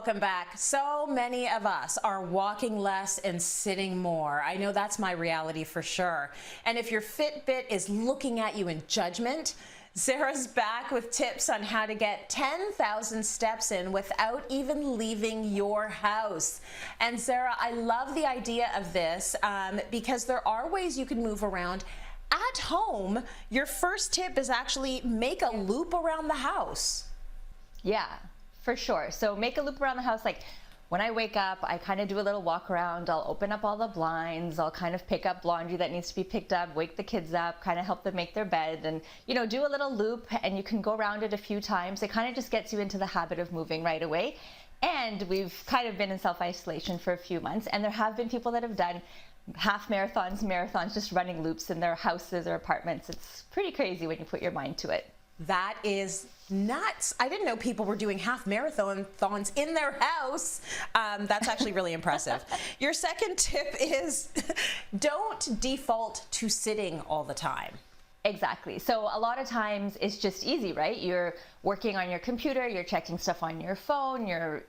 welcome back. So many of us are walking less and sitting more. I know that's my reality for sure. And if your Fitbit is looking at you in judgment, Zehra's back with tips on how to get 10,000 steps in without even leaving your house. And Zehra, I love the idea of this because there are ways you can move around. At home, your first tip is actually make a loop around the house. Yeah, for sure. So make a loop around the house. Like when I wake up, I kind of do a little walk around. I'll open up all the blinds. I'll kind of pick up laundry that needs to be picked up, wake the kids up, kind of help them make their bed, and do a little loop, and you can go around it a few times. It kind of just gets you into the habit of moving right away. And we've kind of been in self-isolation for a few months, and there have been people that have done half marathons, just running loops in their houses or apartments. It's pretty crazy when you put your mind to it. That is nuts. I didn't know people were doing half marathons in their house. That's actually really impressive. Your second tip is don't default to sitting all the time. Exactly. So a lot of times it's just easy, right? You're working on your computer, you're checking stuff on your phone, you're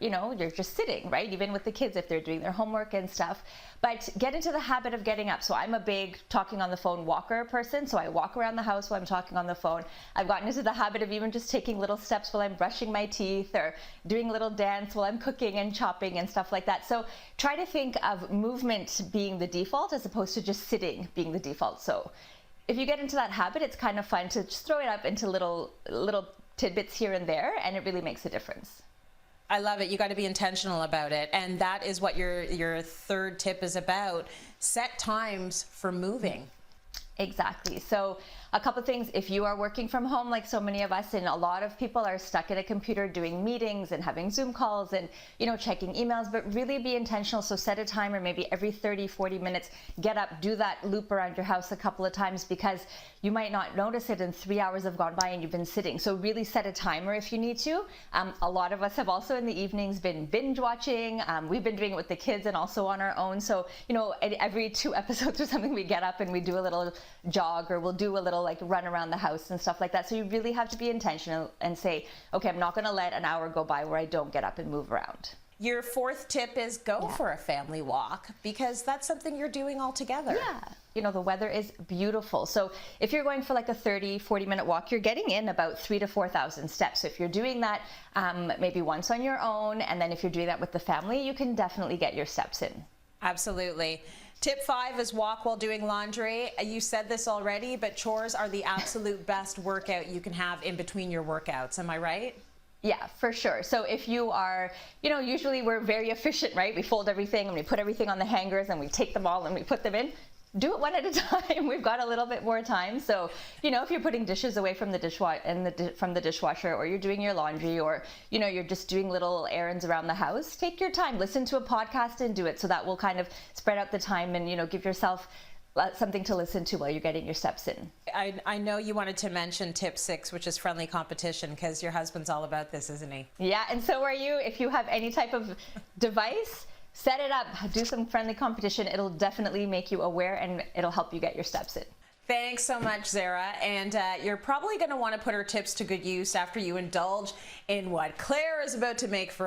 just sitting, right? Even with the kids if they're doing their homework and stuff. But get into the habit of getting up. So I'm a big talking on the phone walker person. So I walk around the house while I'm talking on the phone. I've gotten into the habit of even just taking little steps while I'm brushing my teeth or doing a little dance while I'm cooking and chopping and stuff like that. So try to think of movement being the default as opposed to just sitting being the default. So if you get into that habit, it's kind of fun to just throw it up into little tidbits here and there, and it really makes a difference. I love it. You got to be intentional about it, and that is what your third tip is about. Set times for moving. Exactly. So a couple things, if you are working from home like so many of us, and a lot of people are stuck at a computer doing meetings and having Zoom calls and checking emails, but really be intentional. So set a timer, maybe every 30-40 minutes, get up, do that loop around your house a couple of times, because you might not notice it and 3 hours have gone by and you've been sitting. So really set a timer if you need to. A lot of us have also in the evenings been binge watching. We've been doing it with the kids and also on our own. So every 2 episodes or something, we get up and we do a little jog, or we'll do a little like run around the house and stuff like that. So you really have to be intentional and say, okay, I'm not going to let an hour go by where I don't get up and move around. Your fourth tip is go for a family walk, because that's something you're doing all together. Yeah. The weather is beautiful. So if you're going for like a 30-40 minute walk, you're getting in about 3,000 to 4,000 steps. So if you're doing that maybe once on your own, and then if you're doing that with the family, you can definitely get your steps in. Absolutely. Tip 5 is walk while doing laundry. You said this already, but chores are the absolute best workout you can have in between your workouts. Am I right? Yeah, for sure. So if you are, usually we're very efficient, right? We fold everything and we put everything on the hangers and we take them all and we put them in. Do it one at a time. We've got a little bit more time. So, if you're putting dishes away from the dishwasher, or you're doing your laundry, or, you're just doing little errands around the house, take your time, listen to a podcast and do it. So that will kind of spread out the time and, give yourself something to listen to while you're getting your steps in. I know you wanted to mention tip 6, which is friendly competition, because your husband's all about this, isn't he? Yeah, and so are you. If you have any type of device, set it up, do some friendly competition. It'll definitely make you aware and it'll help you get your steps in. Thanks so much, Zehra. And you're probably going to want to put her tips to good use after you indulge in what Claire is about to make for